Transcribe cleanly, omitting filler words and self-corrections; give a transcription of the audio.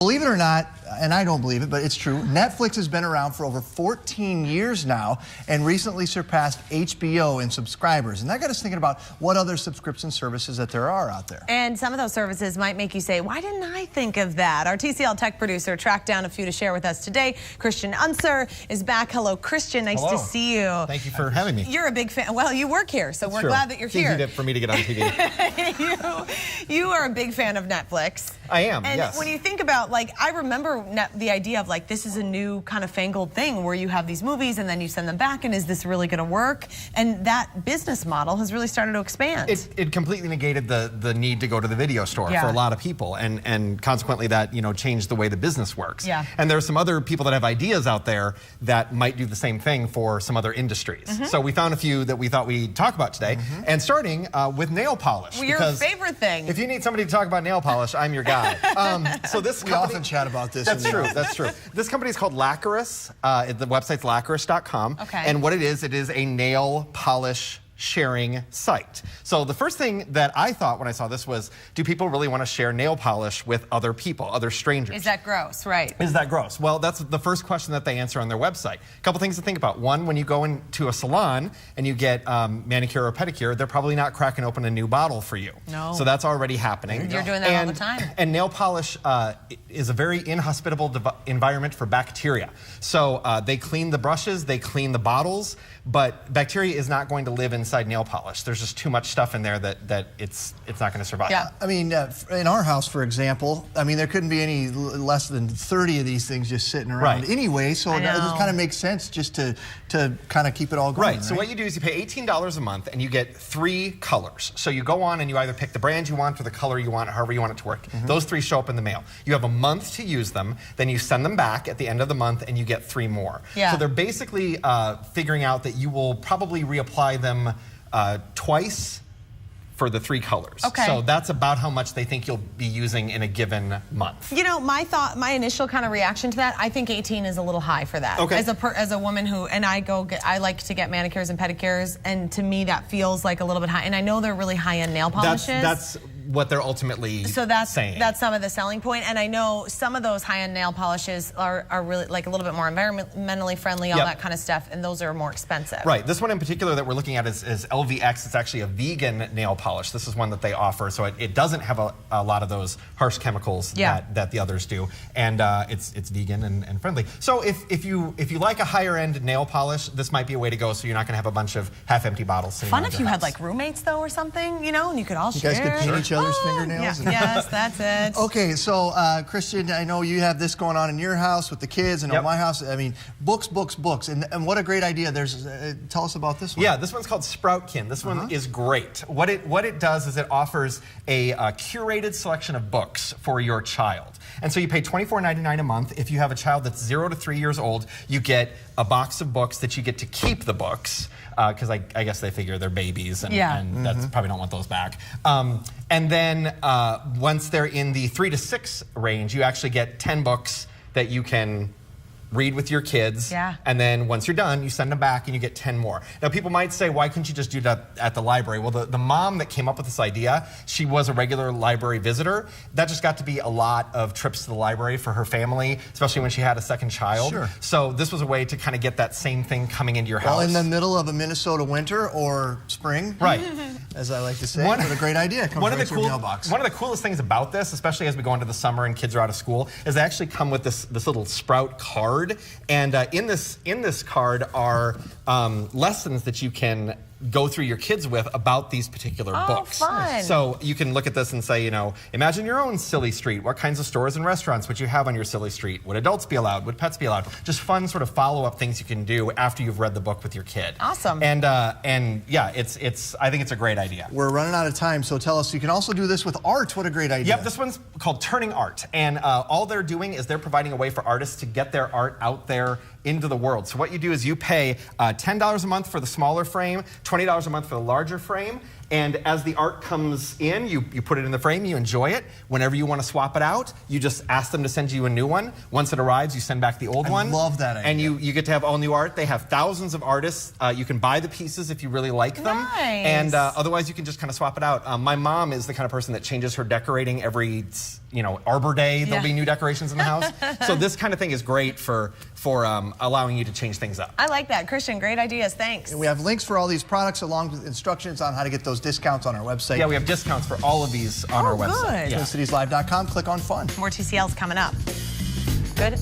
Believe it or not, and I don't believe it, but it's true, Netflix has been around for over 14 years now and recently surpassed HBO in subscribers. And that got us thinking about what other subscription services that there are out there. And some of those services might make you say, why didn't I think of that? Our TCL tech producer tracked down a few to share with us today. Christian Unser is back. Hello, Christian. Nice to see you. Thank you for having me. You're a big fan. Well, you work here, so we're glad that you're here. It's easy for me to get on TV. You are a big fan of Netflix. I am, and yes. When you think about, like, I remember the idea of, like, this is a new kind of fangled thing where you have these movies and then you send them back, and is this really going to work? And that business model has really started to expand. It completely negated the need to go to the video store for a lot of people, and consequently that, you know, changed the way the business works. Yeah. And there are some other people that have ideas out there that might do the same thing for some other industries. So we found a few that we thought we'd talk about today, and starting with nail polish. Well, your favorite thing. If you need somebody to talk about nail polish, I'm your guy. So this we often chat about this. That's true. That's true. This company is called Lacquerous. The website's lacquerous.com. Okay. And what it is a nail polish sharing site. So the first thing that I thought when I saw this was, do people really want to share nail polish with other people, other strangers? Is that gross? Right. Is that gross? Well, that's the first question that they answer on their website. A couple things to think about. One, when you go into a salon and you get manicure or pedicure, they're probably not cracking open a new bottle for you. No. So that's already happening. You're doing that all the time. And nail polish is a very inhospitable environment for bacteria. So they clean the brushes, they clean the bottles, but bacteria is not going to live inside nail polish. There's just too much stuff in there that it's not going to survive. Yeah, I mean, in our house, for example, I mean, there couldn't be any less than 30 of these things just sitting around anyway, so it just kind of makes sense just to kind of keep it all going. Right, so what you do is you pay $18 a month and you get 3 colors. So you go on and you either pick the brand you want or the color you want, however you want it to work. Those 3 show up in the mail. You have a month to use them, then you send them back at the end of the month and you get 3 more. Yeah. So they're basically figuring out that you will probably reapply them twice for the 3 colors. Okay. So that's about how much they think you'll be using in a given month. You know, my initial kind of reaction to that, I think 18 is a little high for that. Okay. As a woman who, and I like to get manicures and pedicures, and to me that feels like a little bit high. And I know they're really high-end nail polishes. That's what they're ultimately saying. That's some of the selling point. And I know some of those high-end nail polishes are really like a little bit more environmentally friendly, all that kind of stuff, and those are more expensive. Right. This one in particular that we're looking at is LVX. It's actually a vegan nail polish. This is one that they offer, so it doesn't have a lot of those harsh chemicals that the others do, and it's vegan and friendly. So if you like a higher end nail polish, this might be a way to go. So you're not going to have a bunch of half-empty bottles sitting Fun around if you your had house. like roommates though or something, you know, and you could all share. You guys could paint each other's fingernails. Yeah. Yes, that's it. Okay, so Christian, I know you have this going on in your house with the kids and at my house. I mean, books, and what a great idea. There's tell us about this one. Yeah, this one's called Sproutkin. This one is great. What it does is it offers a curated selection of books for your child. And so you pay $24.99 a month. If you have a child that's 0 to 3 years old, you get a box of books that you get to keep the books, because I guess they figure they're babies, and that's probably don't want those back. And then once they're in the 3 to 6 range, you actually get 10 books that you can read with your kids, and then once you're done, you send them back and you get 10 more. Now, people might say, why couldn't you just do that at the library? Well, the mom that came up with this idea, she was a regular library visitor. That just got to be a lot of trips to the library for her family, especially when she had a second child. Sure. So this was a way to kind of get that same thing coming into your house. Well, in the middle of a Minnesota winter or spring. Right. As I like to say, what a great idea. Comes right to your mailbox. One of the coolest things about this, especially as we go into the summer and kids are out of school, is they actually come with this little Sprout card. And in this card are lessons that you can go through your kids with about these particular books. Fun. So you can look at this and say, you know, imagine your own silly street. What kinds of stores and restaurants would you have on your silly street? Would adults be allowed? Would pets be allowed? Just fun sort of follow-up things you can do after you've read the book with your kid. Awesome. And yeah, I think it's a great idea. We're running out of time, so tell us, you can also do this with art. What a great idea. Yep, this one's called Turning Art. And all they're doing is they're providing a way for artists to get their art out there into the world. So what you do is you pay $10 a month for the smaller frame, $20 a month for the larger frame, And as the art comes in, you put it in the frame, you enjoy it. Whenever you want to swap it out, you just ask them to send you a new one. Once it arrives, you send back the old one. I love that idea. And you get to have all new art. They have thousands of artists. You can buy the pieces if you really like them. Nice. And otherwise, you can just kind of swap it out. My mom is the kind of person that changes her decorating every, Arbor Day. There'll be new decorations in the house. So this kind of thing is great for allowing you to change things up. I like that. Christian, great ideas. Thanks. And we have links for all these products along with instructions on how to get those discounts on our website. Yeah, we have discounts for all of these on our website. Good. Yeah. TwinCitiesLive.com. Click on Fun. More TCLs coming up. Good.